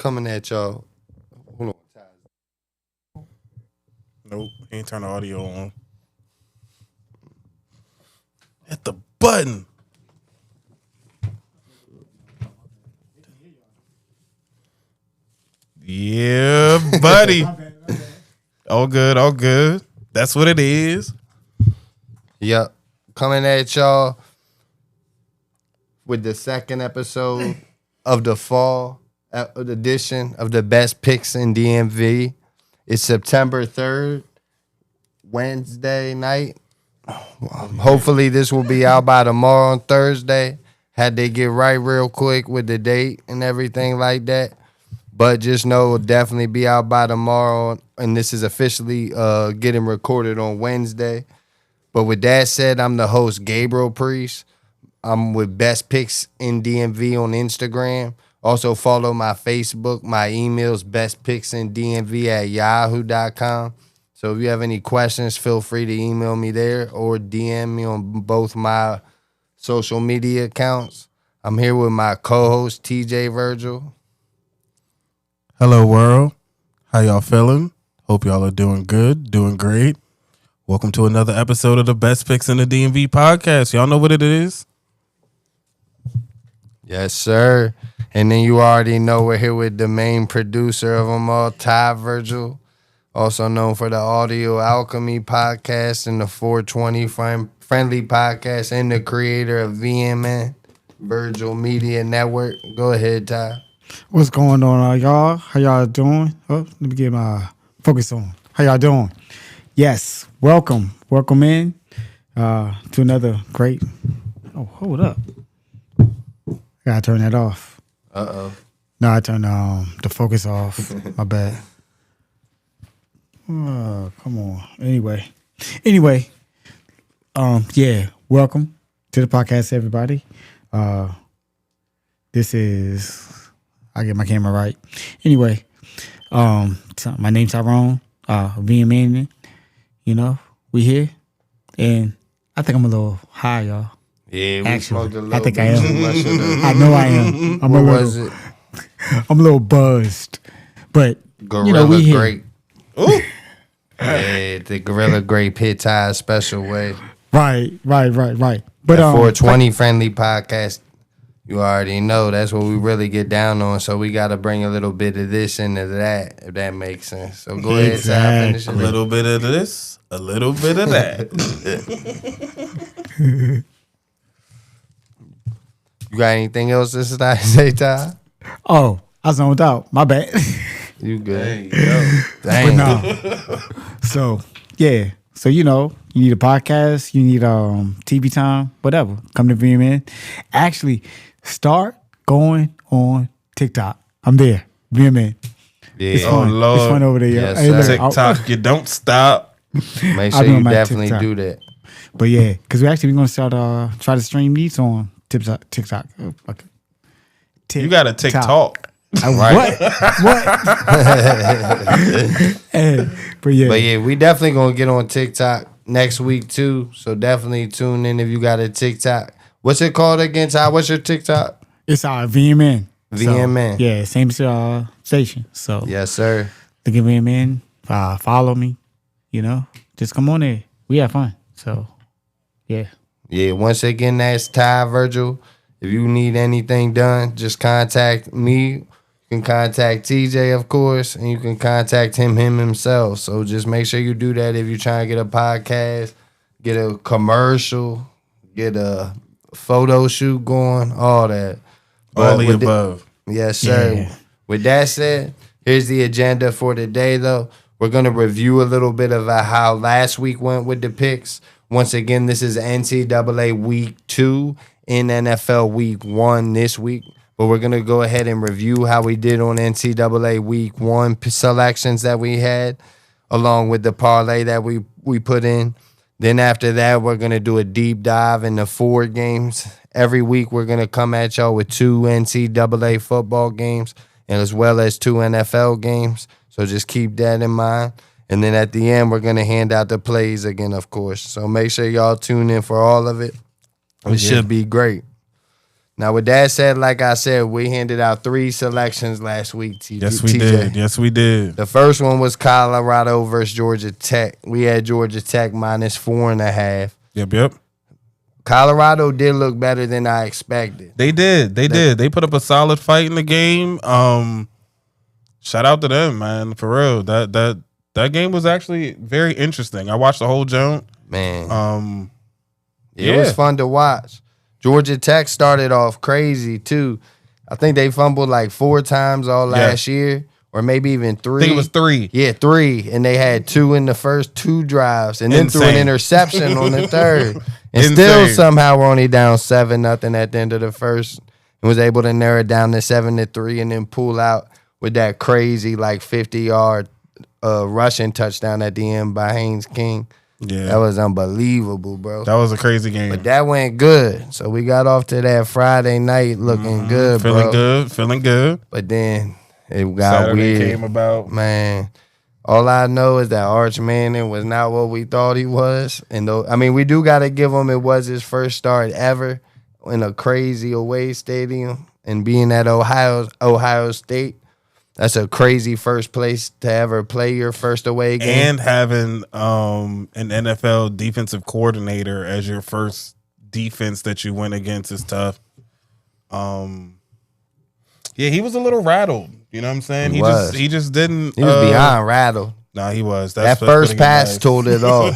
coming at y'all. Hold on. Nope, ain't turn the audio on. Hit the button. Yeah, buddy. All good, all good. That's what it is. Yep. Coming at y'all with the second episode of the fall edition of the best picks in DMV. It's September 3rd, Wednesday night. Hopefully this will be out by tomorrow on Thursday. Had they get right real quick with the date and everything like that. But just know it'll definitely be out by tomorrow. And this is officially getting recorded on Wednesday. But with that said, I'm the host, Gabriel Priest. I'm with Best Picks in DMV on Instagram. Also follow my Facebook. My email's bestpicksindmv@yahoo.com. So if you have any questions, feel free to email me there or DM me on both my social media accounts. I'm here with my co-host, TJ Virgil. Hello, world. How y'all feeling? Hope y'all are doing good, doing great. Welcome to another episode of the Best Picks in the DMV podcast. Y'all know what it is? Yes, sir. And then you already know we're here with the main producer of them all, Ty Virgil, also known for the Audio Alchemy podcast and the 420 Friendly podcast, and the creator of VMN, Virgil Media Network. Go ahead, Ty. What's going on, y'all? How y'all doing? Oh, let me get my focus on. How y'all doing? Yes, welcome in to another great. Oh, hold up! Gotta turn that off. Uh-oh. No, I turned the focus off. My bad. Oh, come on. Anyway, yeah. Welcome to the podcast, everybody. This is. I'll get my camera right. Anyway, my name's Tyrone, VMN. You know, we here. And I think I'm a little high, y'all. Yeah, we smoked a little I think bit I am. too much of the I know I am. what was it? I'm a little buzzed. But, Gorilla we here. Grape. Ooh. Yeah, the Gorilla Grape hit Ty a special way. Right. But The 420 Friendly podcast, you already know that's what we really get down on. So we got to bring a little bit of this into that, if that makes sense. So go ahead, Ty, finish A it. little bit of this, a little bit of that. You got anything else to say, Ty? Oh, I zoned out. My bad. You good? But no. So, yeah. So, you need a podcast, you need TV time, whatever. Come to VMN. Actually, start going on TikTok. I'm there. VMN. Yeah. It's fun. Lord. It's fun over there. Yes, Hey, look, sir. TikTok, you don't stop. Make I'll sure be on you my definitely TikTok. do that. But yeah, because we're going to start try to stream these on TikTok. Oh, okay. You got a TikTok. Right. What? But yeah, we definitely going to get on TikTok next week too. So definitely tune in if you got a TikTok. What's it called again, Ty? What's your TikTok? it's our VMN. VMN. So, yeah, same station. So Yes, sir. to get VMN, follow me. Just come on there. We have fun. So yeah. Yeah, once again, that's Ty Virgil. If you need anything done, just contact me. You can contact TJ, of course, and you can contact him himself. So just make sure you do that if you're trying to get a podcast, get a commercial, get a photo shoot going, all that. All the with above. Yes, sir. Yeah. With that said, here's the agenda for today, though. We're going to review a little bit of how last week went with the picks. Once again, this is NCAA Week 2 in NFL Week 1 this week. But we're going to go ahead and review how we did on NCAA Week 1 selections that we had, along with the parlay that we put in. Then after that, we're going to do a deep dive into 4 games. Every week, we're going to come at y'all with 2 NCAA football games, and as well as 2 NFL games. So just keep that in mind. And then at the end, we're going to hand out the plays again, of course. So make sure y'all tune in for all of it. It should be great. Now, with that said, like I said, we handed out 3 selections last week. Yes, we did. Yes, we did. The first one was Colorado versus Georgia Tech. We had Georgia Tech -4.5. Yep. Colorado did look better than I expected. They did. They put up a solid fight in the game. Shout out to them, man. For real. That game was actually very interesting. I watched the whole joint. Man. It was fun to watch. Georgia Tech started off crazy, too. I think they fumbled like 4 times all last year, or maybe even 3. I think it was 3. Yeah, 3. And they had 2 in the first 2 drives, and then threw an interception on the third. And still somehow we're only down 7-0 at the end of the first, and was able to narrow it down to 7-3 and then pull out with that crazy like 50-yard rushing touchdown at the end by Haynes King. Yeah. That was unbelievable, bro. That was a crazy game. But that went good. So we got off to that Friday night looking good, Feeling good. But then it got Saturday weird. Came about. Man, all I know is that Arch Manning was not what we thought he was. And though, I mean, we do got to give him, it was his first start ever in a crazy away stadium. And being at Ohio State, that's a crazy first place to ever play your first away game. And having an NFL defensive coordinator as your first defense that you went against is tough. Yeah, he was a little rattled. You know what I'm saying? He just didn't. He was beyond rattled. Nah, he was. That first pass told it all.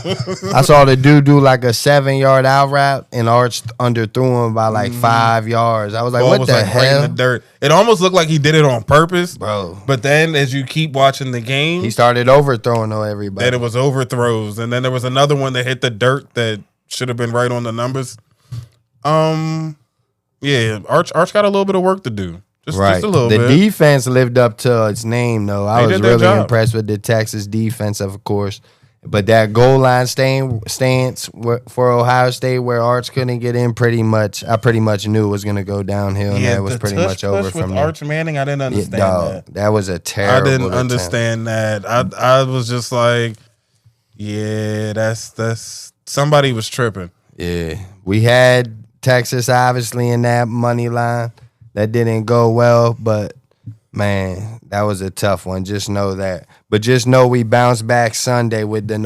I saw the dude do like a 7-yard out route, and Arch underthrew him by like 5 yards. I was like, what the hell? Right in the dirt. It almost looked like he did it on purpose, bro. But then as you keep watching the game, he started overthrowing on everybody. Then it was overthrows, and then there was another one that hit the dirt that should have been right on the numbers. Yeah, Arch got a little bit of work to do. Just a little bit. The defense lived up to its name, though. I was really impressed with the Texas defense, of course. But that goal line stance for Ohio State where Arch couldn't get in I pretty much knew it was going to go downhill, and that was pretty much over from there. Arch Manning, I didn't understand that. That was a terrible I didn't understand that. I was just like, yeah, that's somebody was tripping. Yeah. We had Texas, obviously, in that money line. That didn't go well, but, man, that was a tough one. Just know that. But just know we bounced back Sunday with the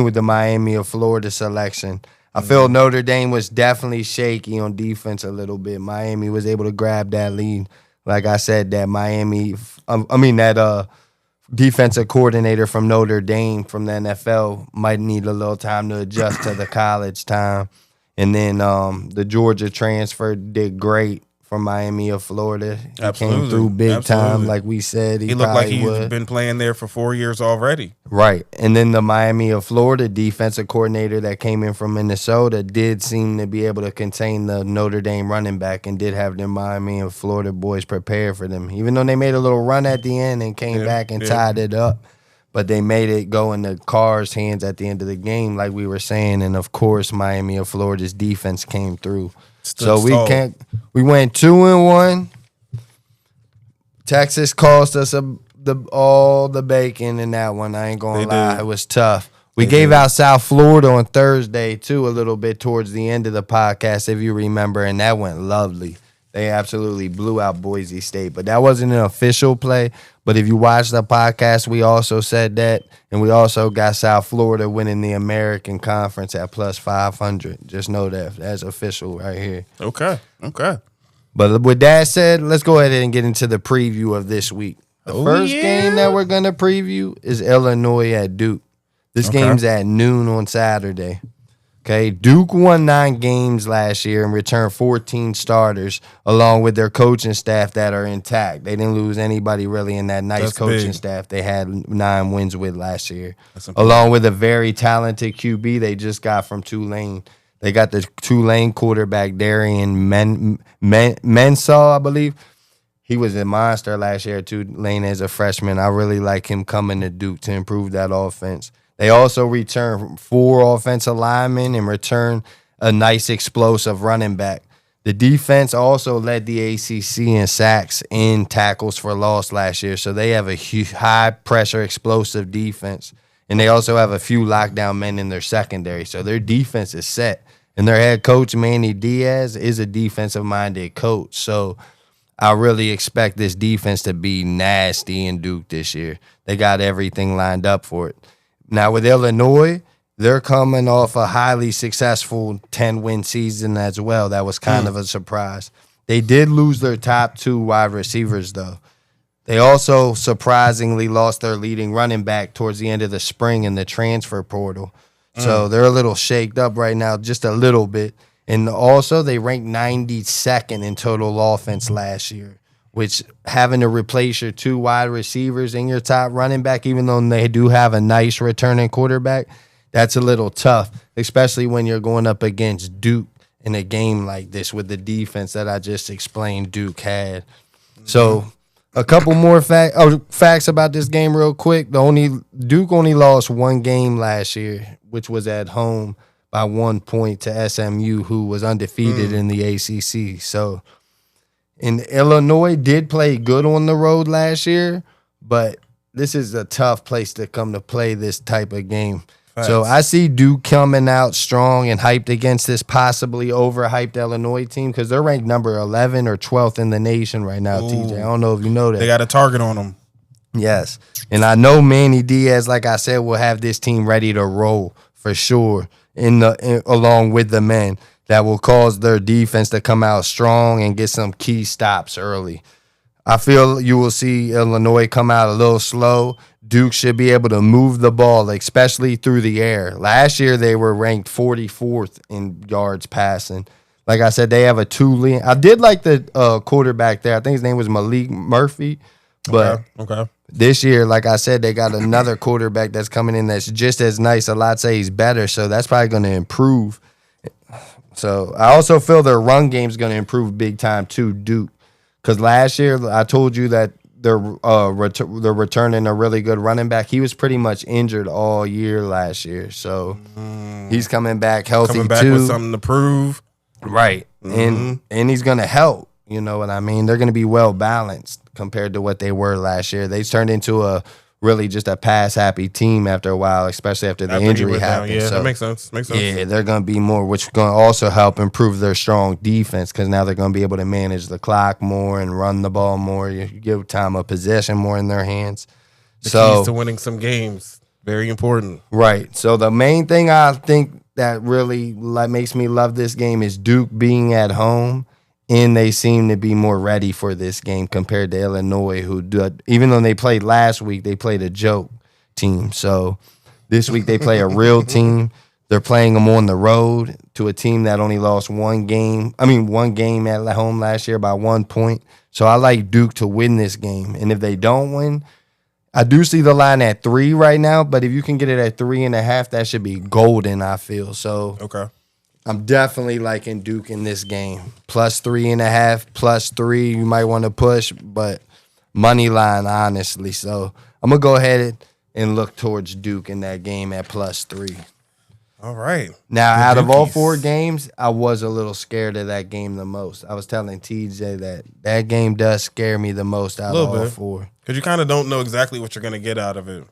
with the Miami of Florida selection. I feel Notre Dame was definitely shaky on defense a little bit. Miami was able to grab that lead. Like I said, that defensive coordinator from Notre Dame from the NFL might need a little time to adjust to the college time. And then the Georgia transfer did great from Miami of Florida. He came through big time, like we said. He looked like he's been playing there for 4 years already. Right. And then the Miami of Florida defensive coordinator that came in from Minnesota did seem to be able to contain the Notre Dame running back and did have their Miami of Florida boys prepared for them. Even though they made a little run at the end and came back and tied it up. But they made it go in the Carr's hands at the end of the game, like we were saying. And, of course, Miami of Florida's defense came through. We went 2-1. Texas cost us all the bacon in that one. I ain't gonna lie, it was tough. We gave out South Florida on Thursday too, a little bit towards the end of the podcast, if you remember, and that went lovely. They absolutely blew out Boise State, but that wasn't an official play. But if you watch the podcast, we also said that, and we also got South Florida winning the American Conference at +500. Just know that. That's official right here. Okay. But with that said, let's go ahead and get into the preview of this week. The first game that we're going to preview is Illinois at Duke. This game's at noon on Saturday. Okay, Duke won 9 games last year and returned 14 starters, along with their coaching staff that are intact. They didn't lose anybody really in that coaching staff they had 9 wins with last year, along with a very talented QB they just got from Tulane. They got the Tulane quarterback, Darian Mensah, I believe. He was a monster last year at Tulane as a freshman. I really like him coming to Duke to improve that offense. They also returned 4 offensive linemen and returned a nice explosive running back. The defense also led the ACC in sacks and tackles for loss last year, so they have a high-pressure, explosive defense. And they also have a few lockdown men in their secondary, so their defense is set. And their head coach, Manny Diaz, is a defensive-minded coach. So I really expect this defense to be nasty in Duke this year. They got everything lined up for it. Now with Illinois, they're coming off a highly successful 10-win season as well. That was kind of a surprise. They did lose their top 2 wide receivers, though. They also surprisingly lost their leading running back towards the end of the spring in the transfer portal. So they're a little shaked up right now, just a little bit. And also, they ranked 92nd in total offense last year, which having to replace your 2 wide receivers and your top running back, even though they do have a nice returning quarterback, that's a little tough, especially when you're going up against Duke in a game like this with the defense that I just explained Duke had. So a couple more facts about this game real quick. Duke only lost 1 game last year, which was at home by 1 point to SMU, who was undefeated in the ACC. So, and Illinois did play good on the road last year, but this is a tough place to come to play this type of game. Facts. So I see Duke coming out strong and hyped against this possibly overhyped Illinois team because they're ranked number 11 or 12th in the nation right now, TJ. I don't know if you know that. They got a target on them. Yes. And I know Manny Diaz, like I said, will have this team ready to roll for sure along with the men that will cause their defense to come out strong and get some key stops early. I feel you will see Illinois come out a little slow. Duke should be able to move the ball, especially through the air. Last year, they were ranked 44th in yards passing. Like I said, they have a 2 lead. I did like the quarterback there. I think his name was Malik Murphy. But okay. This year, like I said, they got another quarterback that's coming in that's just as nice. A lot say he's better, so that's probably going to improve. So I also feel their run game is going to improve big time too, Duke. Because last year, I told you that they're returning a really good running back. He was pretty much injured all year last year. So he's coming back healthy coming back too. with something to prove. Right. And he's going to help. You know what I mean? They're going to be well balanced compared to what they were last year. They turned into a really just a pass-happy team after a while, especially after the injury happened. Yeah, so, that makes sense. Yeah, they're going to be more, which is going to also help improve their strong defense because now they're going to be able to manage the clock more and run the ball more. You give time of possession more in their hands. The keys to winning some games, very important. Right. So the main thing I think that really makes me love this game is Duke being at home. And they seem to be more ready for this game compared to Illinois, who, even though they played last week, they played a joke team. So this week they play a real team. They're playing them on the road to a team that only lost 1 game. One game at home last year by 1 point. So I like Duke to win this game. And if they don't win, I do see the line at 3 right now. But if you can get it at 3.5, that should be golden, I feel. So okay. I'm definitely liking Duke in this game. Plus 3.5, plus 3. You might want to push, but money line, honestly. So I'm going to go ahead and look towards Duke in that game at plus 3. All right. Now, out of all 4 games, I was a little scared of that game the most. I was telling TJ that game does scare me the most out of all 4. Because you kind of don't know exactly what you're going to get out of it.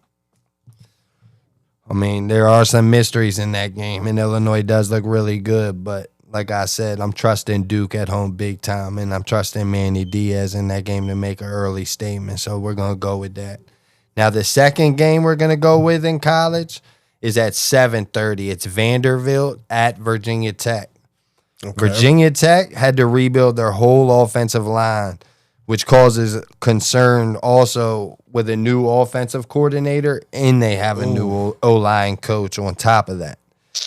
There are some mysteries in that game, and Illinois does look really good. But like I said, I'm trusting Duke at home big time, and I'm trusting Manny Diaz in that game to make an early statement. So we're going to go with that. Now, the second game we're going to go with in college is at 7:30. It's Vanderbilt at Virginia Tech. Okay. Virginia Tech had to rebuild their whole offensive line, which causes concern also with a new offensive coordinator, and they have a new O-line coach on top of that.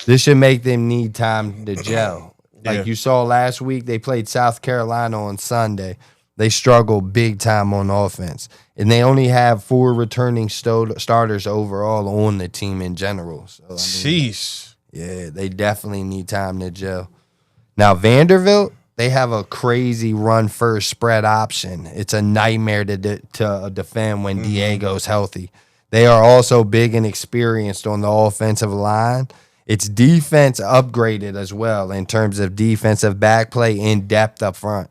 This should make them need time to gel. Like you saw last week, they played South Carolina on Sunday. They struggled big time on offense, and they only have 4 returning starters overall on the team in general. So, sheesh. Yeah, they definitely need time to gel. Now, Vanderbilt, they have a crazy run-first spread option. It's a nightmare to defend when Diego's healthy. They are also big and experienced on the offensive line. It's defense upgraded as well in terms of defensive back play and depth up front.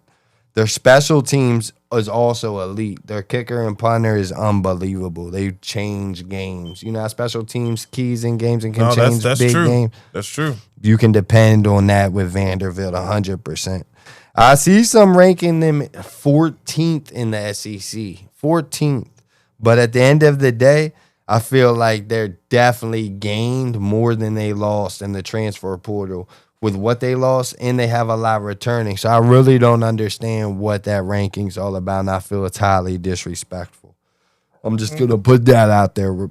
Their special teams is also elite. Their kicker and punter is unbelievable. They change games. You know how special teams keys in games and can change that's big true. games? That's true. You can depend on that with Vanderbilt 100%. I see some ranking them 14th in the SEC. 14th. But at the end of the day, I feel like they're definitely gained more than they lost in the transfer portal with what they lost, and they have a lot returning. So I really don't understand what that ranking's all about, and I feel it's highly disrespectful. I'm just going to put that out there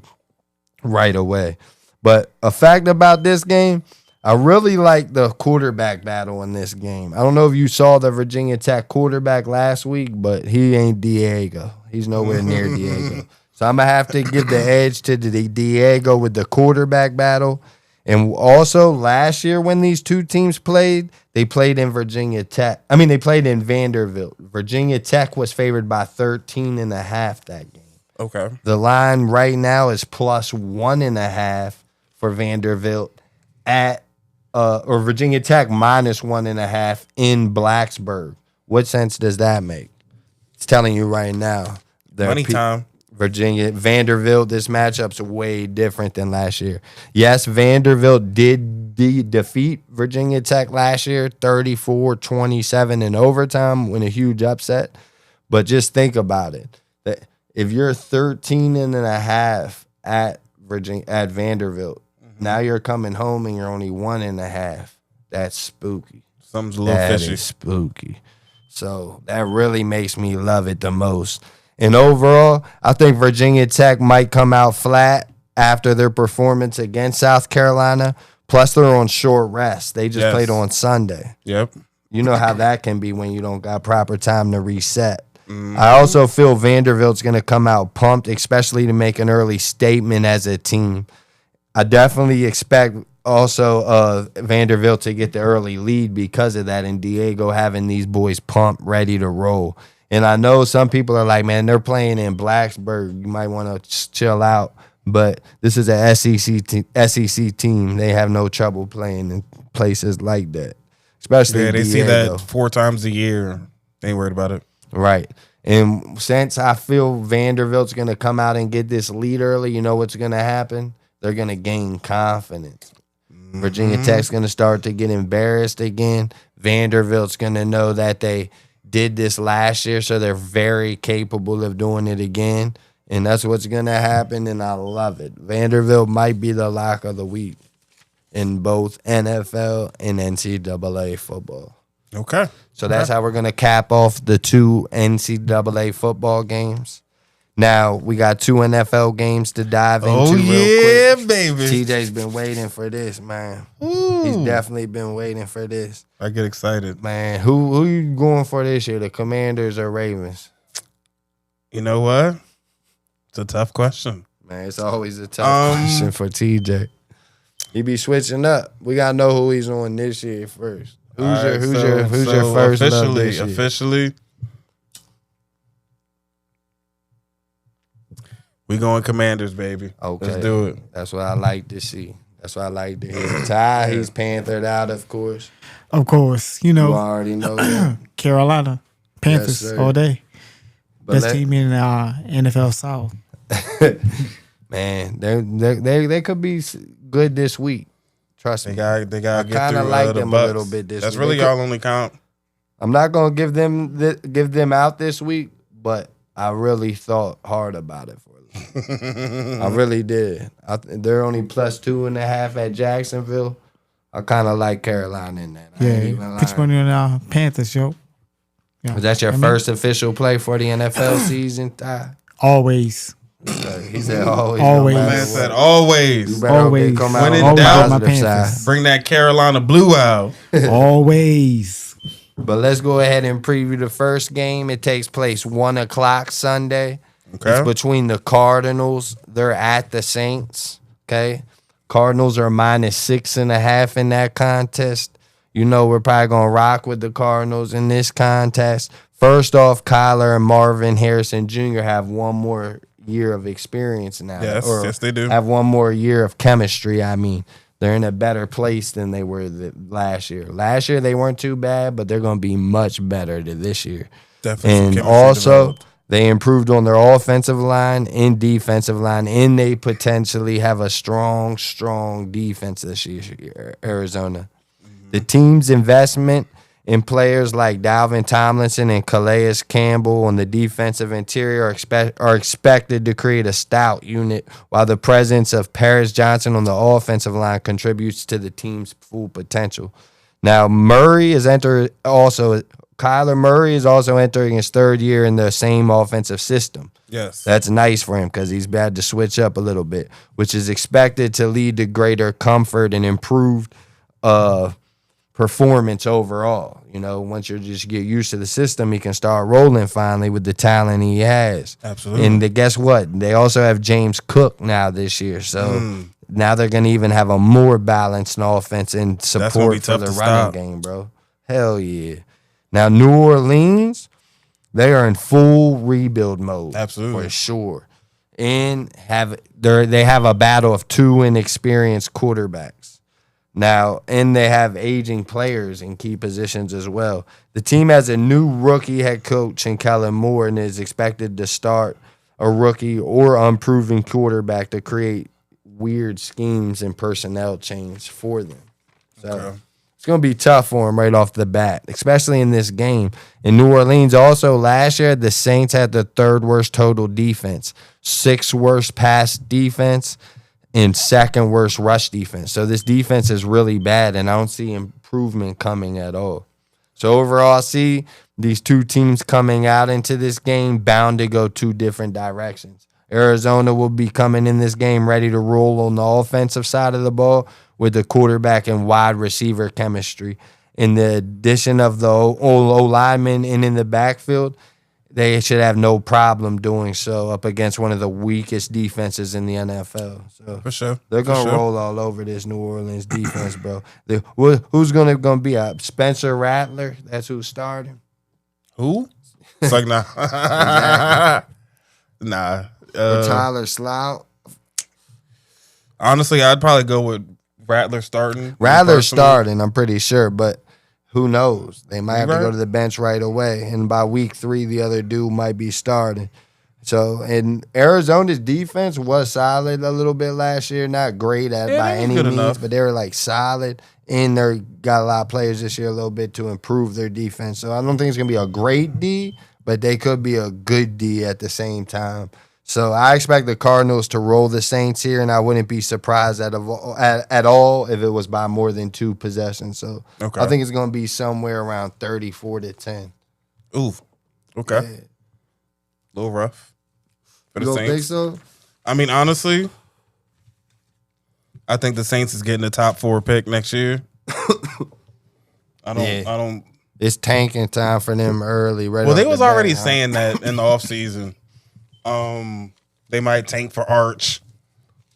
right away. But a fact about this game, I really like the quarterback battle in this game. I don't know if you saw the Virginia Tech quarterback last week, but he ain't Diego. He's nowhere near Diego. So I'm going to have to give the edge to the Diego with the quarterback battle. And also, last year when these two teams played, they played in Virginia Tech. I mean, they played in Vanderbilt. Virginia Tech was favored by 13.5 that game. Okay. The line right now is plus 1.5 for Vanderbilt or Virginia Tech minus 1.5 in Blacksburg. What sense does that make? It's telling you right now. Money time. Vanderbilt, this matchup's way different than last year. Yes, Vanderbilt did defeat Virginia Tech last year, 34-27 in overtime, win a huge upset. But just think about it. That if you're 13.5 at Vanderbilt, now you're coming home and you're only 1.5. That's spooky. Something's a little fishy. That is spooky. So that really makes me love it the most. And overall, I think Virginia Tech might come out flat after their performance against South Carolina. Plus, they're on short rest. They just played on Sunday. Yep. You know how that can be when you don't got proper time to reset. I also feel Vanderbilt's going to come out pumped, especially to make an early statement as a team. I definitely expect also Vanderbilt to get the early lead because of that, and Diego having these boys pumped, ready to roll. And I know some people are like, man, they're playing in Blacksburg. You might want to chill out. But this is a SEC team. They have no trouble playing in places like that. Especially they Diego. see that 4 times a year. They ain't worried about it. Right. And since I feel Vanderbilt's going to come out and get this lead early, you know what's going to happen? They're going to gain confidence. Virginia Tech's going to start to get embarrassed again. Vanderbilt's going to know that they did this last year, so they're very capable of doing it again. And that's what's going to happen, and I love it. Vanderbilt might be the lock of the week in both NFL and NCAA football. Okay. So that's how we're going to cap off the 2 NCAA football games. Now, we got 2 NFL games to dive into real quick. Baby. TJ's been waiting for this, man. Ooh. He's definitely been waiting for this. I get excited. Man, who you going for this year, the Commanders or Ravens? You know what? It's a tough question. Man, it's always a tough question for TJ. He be switching up. We got to know who he's on this year first. Who's your first love this year? Officially, we going Commanders, baby. Okay. Let's do it. That's what I like to see. That's what I like to hear. Ty, he's Panthered out, of course. Of course, you You know, already know that. Carolina Panthers Yes, sir. all day. But Best team in NFL South. man, they could be good this week. Trust me. They got. I kind of like them a little bit this That's week. really y'all only count. I'm not gonna give them out this week, but I really thought hard about it for them. I really did. They're only plus 2.5 at Jacksonville. I kind of like Carolina in that. Yeah, put your money on Panthers, yo. Yeah. Was that your first official play for the NFL season, Ty? Always. He said always. Always. No Man matter said what. always. You better Always. come out When in on the doubt, positive my side. Panthers. Bring that Carolina blue out. Always. But let's go ahead and preview the first game. It takes place 1:00 Sunday. Okay. It's between the Cardinals. They're at the Saints. Okay. Cardinals are minus 6.5 in that contest. You know we're probably going to rock with the Cardinals in this contest. First off, Kyler and Marvin Harrison Jr. have one more year of experience now. Yes, yes, they do. Have one more year of chemistry, I mean. they're in a better place than they were last year. Last year they weren't too bad, but they're going to be much better than this year. Definitely. And some chemistry also, developed. they improved on their offensive line and defensive line, and they potentially have a strong defense this year, Arizona. The team's investment in players like Dalvin Tomlinson and Calais Campbell on the defensive interior are expected to create a stout unit, while the presence of Paris Johnson on the offensive line contributes to the team's full potential. Now, Kyler Murray is also entering his third year in the same offensive system. Yes. That's nice for him because he's had to switch up a little bit, which is expected to lead to greater comfort and improved performance overall. Once you just get used to the system, he can start rolling finally with the talent he has. Absolutely. And guess what? They also have James Cook now this year. So now they're going to even have a more balanced offense and support for the running game, bro. Hell yeah. Now, New Orleans, they are in full rebuild mode. Absolutely. For sure. And they have a battle of two inexperienced quarterbacks. Now, and they have aging players in key positions as well. The team has a new rookie head coach in Kellen Moore and is expected to start a rookie or unproven quarterback to create weird schemes and personnel change for them. So it's going to be tough for them right off the bat, especially in this game. In New Orleans, also last year, the Saints had the third worst total defense, sixth worst pass defense, and second worst rush defense. So this defense is really bad, and I don't see improvement coming at all. So overall, I see these two teams coming out into this game bound to go two different directions. Arizona will be coming in this game ready to roll on the offensive side of the ball with the quarterback and wide receiver chemistry. In the addition of the O-linemen and in the backfield, they should have no problem doing so up against one of the weakest defenses in the NFL. So For sure. They're going to roll all over this New Orleans defense, bro. Who's going to be up? Spencer Rattler? That's who's starting? Who? It's like, nah. Nah. Or Tyler Slout? Honestly, I'd probably go with Rattler starting. Rattler's starting, I'm pretty sure, but who knows? They might have to go to the bench right away. And by week 3, the other dude might be starting. So, and Arizona's defense was solid a little bit last year. Not great by any means, but they were like solid. And they got a lot of players this year a little bit to improve their defense. So I don't think it's going to be a great D, but they could be a good D at the same time. So I expect the Cardinals to roll the Saints here, and I wouldn't be surprised at all if it was by more than 2 possessions. So I think it's going to be somewhere around 34-10. Ooh, okay. Yeah. A little rough for the Saints. You don't think so? I mean, honestly, I think the Saints is getting the top 4 pick next year. I don't. It's tanking time for them early. Well, they was already saying that in the offseason. They might tank for Arch.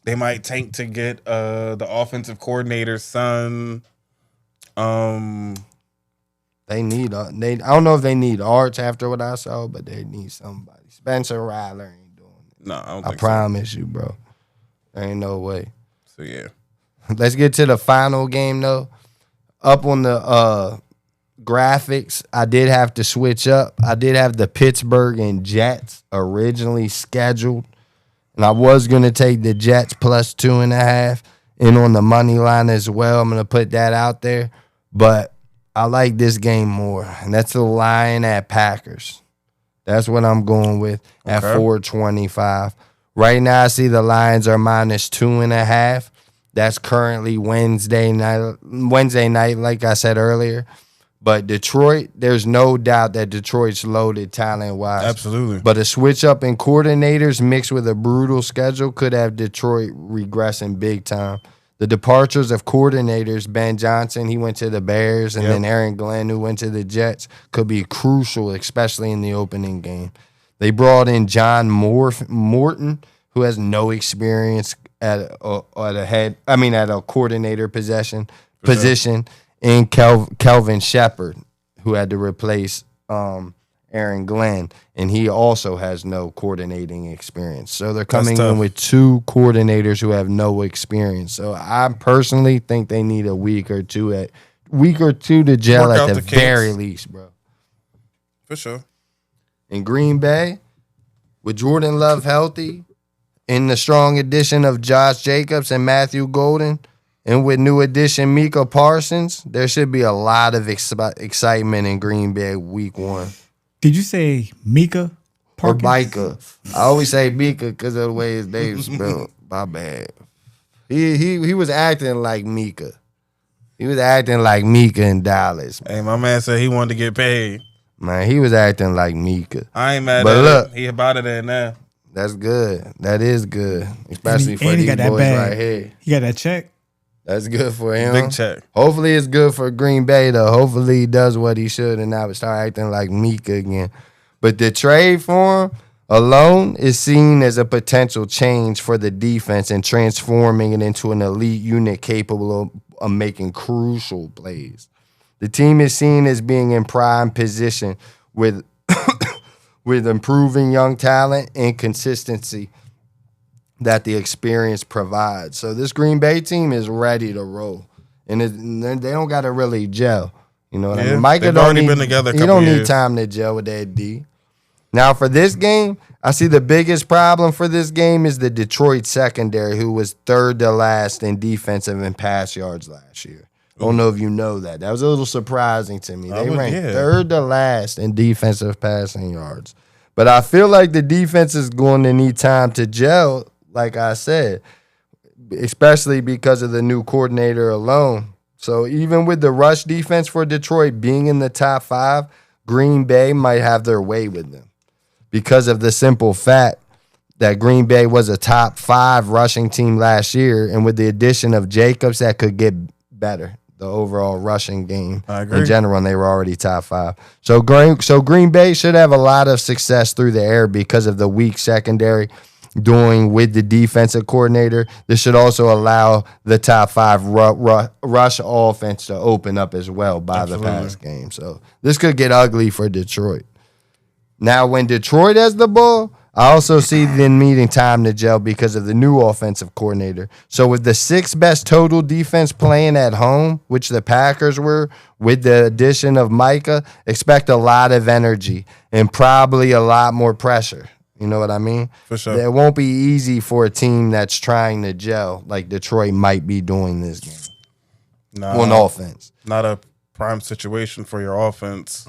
They might tank to get the offensive coordinator's son. They need I don't know if they need Arch after what I saw, but they need somebody. Spencer Rattler ain't doing it. No, I don't think I promise you, bro. There ain't no way. So yeah. Let's get to the final game though. Up on the graphics, I did have to switch up. I did have the Pittsburgh and Jets originally scheduled, and I was going to take the Jets plus 2.5 and on the money line as well. I'm going to put that out there, but I like this game more, and that's the Lion at Packers. That's what I'm going with at 425. Right now, I see the Lions are minus 2.5. That's currently Wednesday night, like I said earlier. But Detroit, there's no doubt that Detroit's loaded talent-wise. Absolutely. But a switch-up in coordinators mixed with a brutal schedule could have Detroit regressing big time. The departures of coordinators, Ben Johnson, he went to the Bears, and then Aaron Glenn, who went to the Jets, could be crucial, especially in the opening game. They brought in John Morton, who has no experience at a coordinator position. And Kelvin Shepard, who had to replace Aaron Glenn, and he also has no coordinating experience. So they're coming tough. in with two coordinators who have no experience. So I personally think they need a week or two to gel Work at out the the kinks. very least, bro. For sure. In Green Bay, with Jordan Love healthy, in the strong addition of Josh Jacobs and Matthew Golden, and with new addition Micah Parsons, there should be a lot of excitement in Green Bay week 1. Did you say Micah Or Parkins? Micah. I always say Micah because of the way his name's spelled. My bad. He was acting like Micah. He was acting like Micah in Dallas. Hey, my man said he wanted to get paid. Man, he was acting like Micah. I ain't mad But at look, it. He about it there now. that's good. That is good. Especially for and he these got that boys bag. right here. He got that check. That's good for him. Big check. Hopefully it's good for Green Bay, though. Hopefully he does what he should and now start acting like Micah again. But the trade for him alone is seen as a potential change for the defense and transforming it into an elite unit capable of making crucial plays. The team is seen as being in prime position with with improving young talent and consistency that the experience provides. So this Green Bay team is ready to roll, and they don't got to really gel. You know what I mean? Micah they've don't already need, been together a he couple don't need years. time to gel with that D. Now for this game, I see the biggest problem for this game is the Detroit secondary, who was third to last in defensive and pass yards last year. I don't know if you know that. That was a little surprising to me. They ranked third to last in defensive passing yards. But I feel like the defense is going to need time to gel, like I said, especially because of the new coordinator alone. So even with the rush defense for Detroit being in the top 5, Green Bay might have their way with them because of the simple fact that Green Bay was a top 5 rushing team last year, and with the addition of Jacobs, that could get better. The overall rushing game in general, and they were already top 5. So Green Bay should have a lot of success through the air because of the weak secondary doing with the defensive coordinator. This should also allow the top 5 rush offense to open up as well by the pass game. So this could get ugly for Detroit. Now, when Detroit has the ball, I also see them needing time to gel because of the new offensive coordinator. So with the 6th best total defense playing at home, which the Packers were, with the addition of Micah, expect a lot of energy and probably a lot more pressure. You know what I mean? For sure. It won't be easy for a team that's trying to gel like Detroit might be doing this game on offense. Not a prime situation for your offense.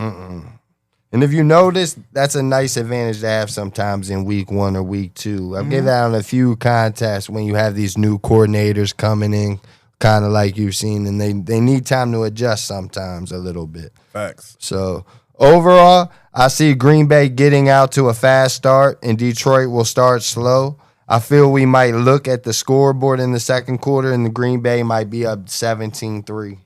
And if you notice, that's a nice advantage to have sometimes in week 1 or week 2. I've given that on a few contests when you have these new coordinators coming in, kind of like you've seen, and they need time to adjust sometimes a little bit. Facts. So overall, I see Green Bay getting out to a fast start, and Detroit will start slow. I feel we might look at the scoreboard in the second quarter, and the Green Bay might be up 17-3.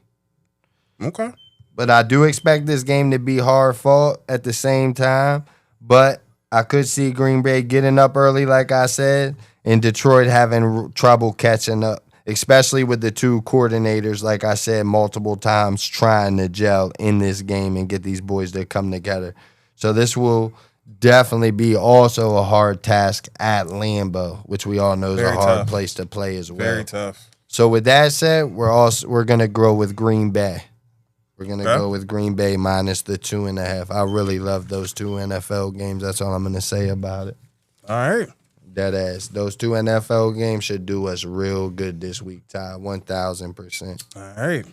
Okay. But I do expect this game to be hard fought at the same time. But I could see Green Bay getting up early, like I said, and Detroit having trouble catching up, especially with the two coordinators, like I said, multiple times trying to gel in this game and get these boys to come together. So this will definitely be also a hard task at Lambeau, which we all know is a hard place to play as well. Very tough. So with that said, we're gonna go with Green Bay. We're going to go with Green Bay minus the 2.5. I really love those 2 NFL games. That's all I'm going to say about it. All right. Dead ass. Those 2 NFL games should do us real good this week, Ty. 1,000%. All right.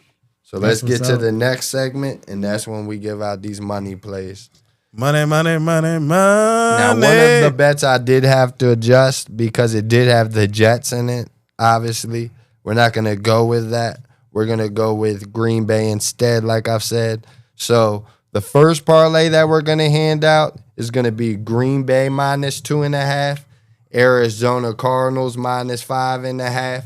So let's get to the next segment, and that's when we give out these money plays. Money. Now, one of the bets I did have to adjust because it did have the Jets in it, obviously. We're not going to go with that. We're going to go with Green Bay instead, like I've said. So the first parlay that we're going to hand out is going to be Green Bay minus 2.5, Arizona Cardinals minus 5.5,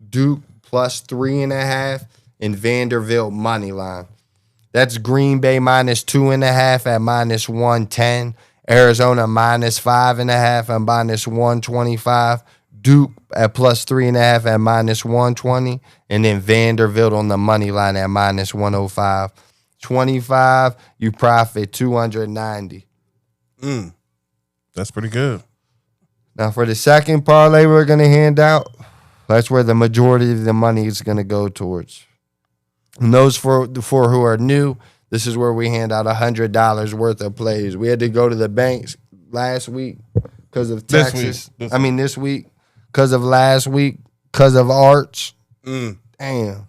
Duke plus 3.5, and Vanderbilt money line. That's Green Bay minus 2.5 at minus 110, Arizona minus 5.5 at minus 125, Duke at plus 3.5 at minus 120, and then Vanderbilt on the money line at minus 105. 25, you profit 290. That's pretty good. Now, for the second parlay we're going to hand out, that's where the majority of the money is going to go towards. And those for who are new, this is where we hand out $100 worth of plays. We had to go to the banks last week because of Texas. This week because of last week, because of Arch. Damn.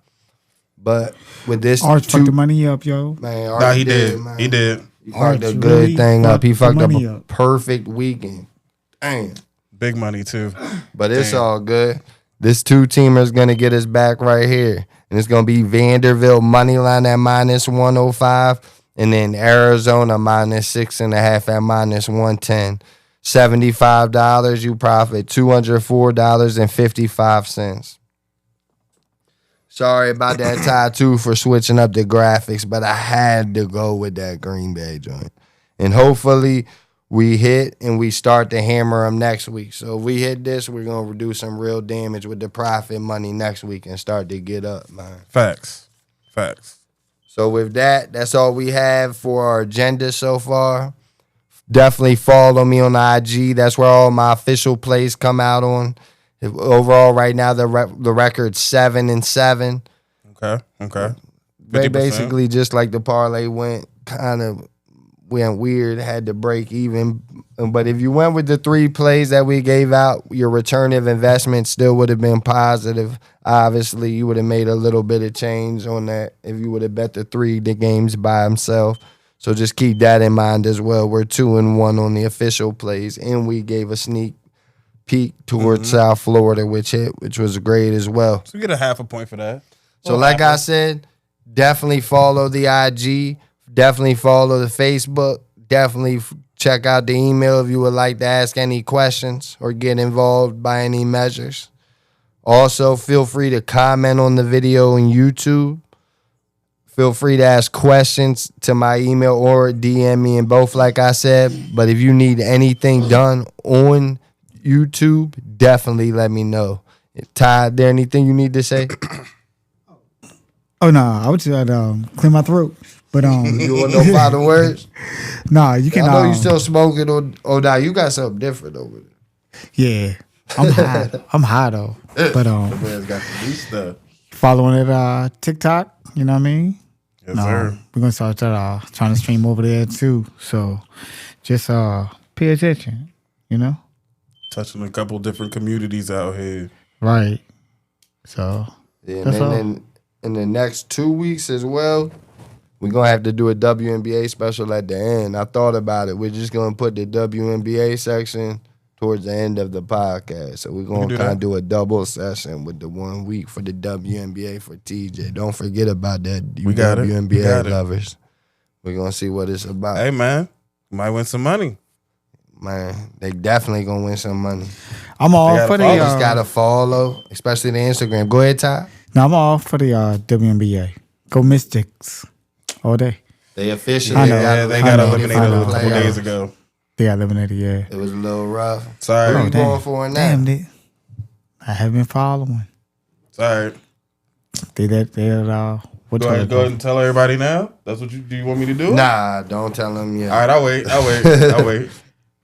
But with this, Arch fucked the money up, yo. Man, Arch he did. man. He did. He fucked a good really thing up. He fucked up a up. perfect weekend. Damn. Big money, too. But it's all good. This two-teamer is going to get us back right here. And it's going to be Vanderbilt money line at -105. And then Arizona -6.5 at -110. $75, you profit $204.55. Sorry about that, Ty, too, for switching up the graphics, but I had to go with that Green Bay joint. And hopefully we hit and we start to hammer them next week. So if we hit this, we're going to do some real damage with the profit money next week and start to get up, man. Facts. So with that, that's all we have for our agenda so far. Definitely follow me on IG. That's where all my official plays come out on. Overall, right now, the record's 7-7. Okay. They 50%. basically, just like the parlay went weird, had to break even. But if you went with the 3 plays that we gave out, your return of investment still would have been positive. Obviously, you would have made a little bit of change on that if you would have bet the games by himself. So just keep that in mind as well. We're 2-1 on the official plays, and we gave a sneak peek towards South Florida, which was great as well. So we get a half a point for that. So like I said, definitely follow the IG, definitely follow the Facebook, definitely check out the email if you would like to ask any questions or get involved by any measures. Also, feel free to comment on the video on YouTube. Feel free to ask questions to my email or DM me in both, like I said. But if you need anything done on YouTube, definitely let me know. Ty, there anything you need to say? Oh no, I would just clear my throat. But You want no final words? nah, you can. I know you still smoking nah, you got something different over there. Yeah, I'm high. I'm high though. But Man's got the new stuff. following it TikTok, you know what I mean? Yes, sir. We're gonna start trying to stream over there too. So just pay attention, you know? Touching a couple different communities out here. Right. So Yeah, that's and all. then in the next 2 weeks as well, we're going to have to do a WNBA special at the end. I thought about it. We're just going to put the WNBA section towards the end of the podcast. So we're going to kind of do a double session with the 1 week for the WNBA for TJ. Don't forget about that, you We got it. WNBA We got it. lovers. We're going to see what it's about. Hey, man. You might win some money. Man, they definitely going to win some money. I'm all for the You just got to follow, especially the Instagram. Go ahead, Ty. No, I'm all for the WNBA. Go Mystics all day. They officially I know. Yeah, they I got know. eliminated I a know. couple days ago. They got eliminated, yeah. It was a little rough. Sorry. Who you damn. going for in that? Damn, I have been following. Sorry. What Go ahead and tell everybody now. That's what do you want me to do? Nah, don't tell them yet. All right, I'll wait.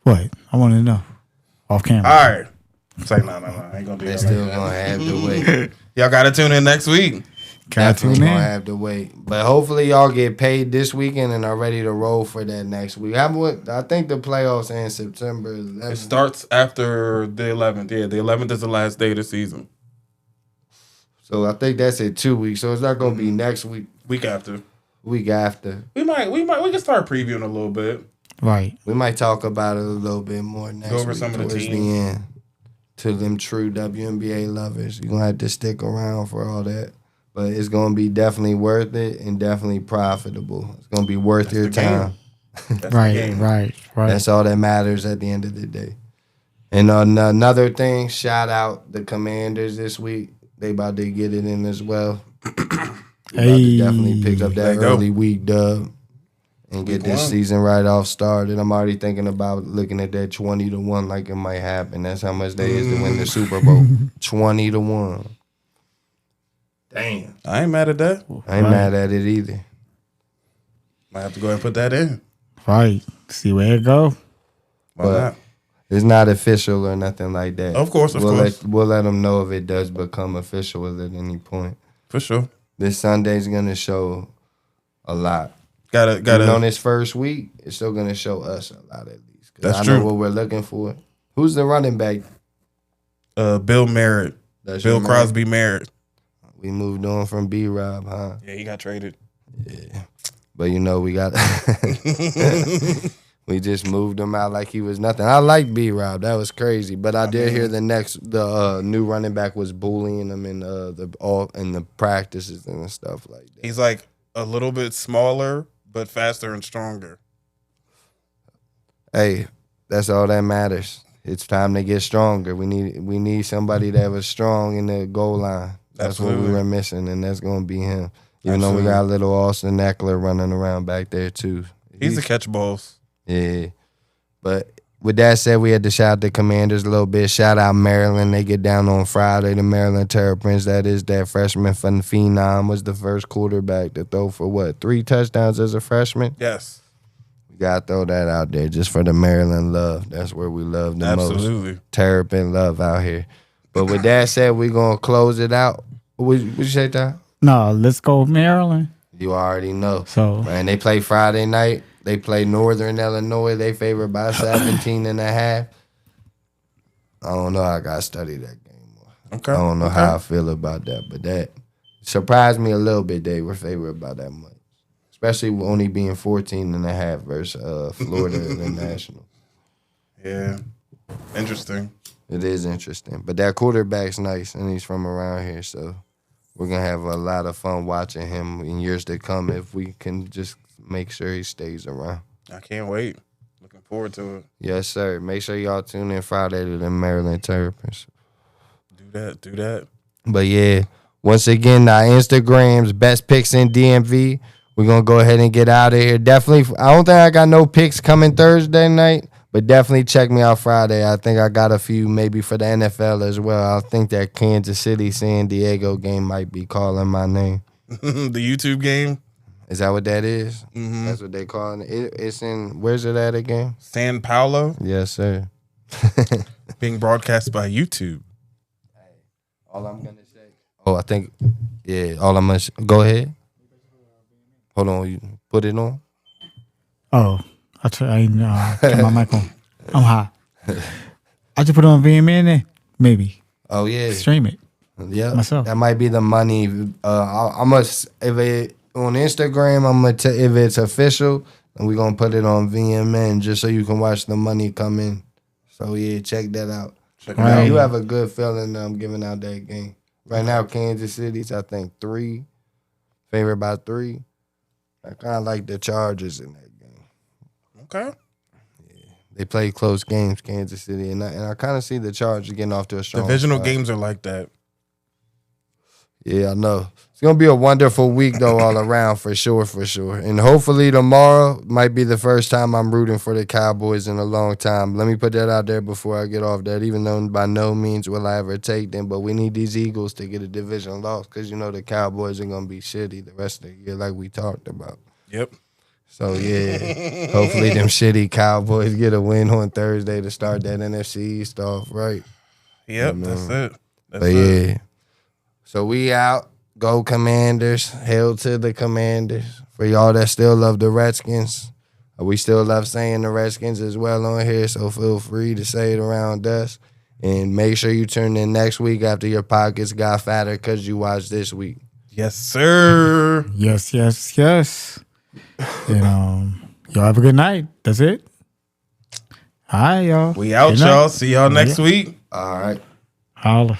What? I want to know. Off camera. All right. Say no. I ain't gonna do They that. still gonna have to wait. Y'all gotta tune in next week. Definitely tune in. gonna have to wait. But hopefully y'all get paid this weekend and are ready to roll for that next week. I think the playoffs end September 11th. It starts after the 11th. Yeah, the 11th is the last day of the season. So I think that's in 2 weeks. So it's not gonna be next week. Week after. Week after. We can start previewing a little bit. Right. We might talk about it a little bit more next Go over week some of the towards teams. the end. To them true WNBA lovers. You're gonna have to stick around for all that. But it's gonna be definitely worth it and definitely profitable. It's gonna be worth your the game. time. Right. That's all that matters at the end of the day. And another thing, shout out the Commanders this week. They about to get it in as well. They about to definitely pick up that There you go. early week dub and get Week this one. season right off started. I'm already thinking about looking at that 20-1 like it might happen. That's how much they is to win the Super Bowl. 20-1. Damn. I ain't mad at that. I ain't mad at it either. Might have to go ahead and put that in. Right. See where it go. Why but not? it's not official or nothing like that. Of course, of we'll course. we'll let them know if it does become official at any point. For sure. This Sunday's gonna show a lot. Got Even on to. this first week, it's still gonna show us a lot at least. That's I true. know what we're looking for. Who's the running back? Bill Merritt. That's Bill your man? Crosby Merritt. We moved on from B-Rob, huh? Yeah, he got traded. Yeah. But you know, we got we just moved him out like he was nothing. I like B-Rob. That was crazy. But I did hear the new running back was bullying him in the practices and stuff like that. He's like a little bit smaller, but faster and stronger. Hey, that's all that matters. It's time to get stronger. We need somebody that was strong in the goal line. That's Absolutely. what we were missing, and that's going to be him. Even though we got little Austin Eckler running around back there too. He's a catch balls. Yeah. But with that said, we had to shout out the Commanders a little bit. Shout out Maryland. They get down on Friday. The Maryland Terrapins, that is that freshman from Phenom, was the first quarterback to throw for 3 touchdowns as a freshman? Yes. We got to throw that out there just for the Maryland love. That's where we love the most. Terrapin love out here. But with that said, we're going to close it out. What you say, Ty? No, let's go Maryland. You already know. So, Man, they play Friday night. They play Northern Illinois. They favored by 17.5. I don't know. I got to study that game more. Okay. I don't know how I feel about that, but that surprised me a little bit. They were favored by that much, especially only being 14.5 versus Florida International. Yeah. Interesting. It is interesting. But that quarterback's nice, and he's from around here, so we're going to have a lot of fun watching him in years to come if we can just make sure he stays around. I can't wait. Looking forward to it. Yes, sir. Make sure y'all tune in Friday to the Maryland Terrapins. Do that. But, yeah, once again, our Instagrams, Best Picks in DMV. We're going to go ahead and get out of here. Definitely, I don't think I got no picks coming Thursday night. But definitely check me out Friday. I think I got a few maybe for the NFL as well. I think that Kansas City, San Diego game might be calling my name. The YouTube game? Is that what that is? Mm-hmm. That's what they calling it. It's in, where's it at again? San Paulo? Yes, sir. Being broadcast by YouTube. All I'm going to say. Oh, I think, yeah, all I'm going to go ahead. Hold on. You put it on? I turn my mic on. I'm hot. I just put it on VMN there. Maybe. Oh, yeah. Stream it. Yeah. Myself. That might be the money. I must, if it, on Instagram, I'm going to if it's official, and we're going to put it on VMN just so you can watch the money come in. So, yeah, check that out. Check it out. You have a good feeling that I'm giving out that game. Right now, Kansas City's, I think, 3. Favored by 3. I kind of like the Chargers in that game. Okay. Yeah. They play close games, Kansas City, and I kind of see the Chargers getting off to a strong Divisional start. games are like that. Yeah, I know. It's going to be a wonderful week, though, all around, for sure. And hopefully tomorrow might be the first time I'm rooting for the Cowboys in a long time. Let me put that out there before I get off that, even though by no means will I ever take them. But we need these Eagles to get a division loss because, the Cowboys are going to be shitty the rest of the year like we talked about. Yep. So, yeah, hopefully them shitty Cowboys get a win on Thursday to start that NFC East off right. Yep, that's it. But, yeah. So we out. Go Commanders. Hail to the Commanders. For y'all that still love the Redskins, we still love saying the Redskins as well on here, so feel free to say it around us. And make sure you tune in next week after your pockets got fatter because you watched this week. Yes, sir. Yes. And y'all have a good night. That's it. All right, y'all. We out, Good night. y'all. See y'all next week. All right. Holla.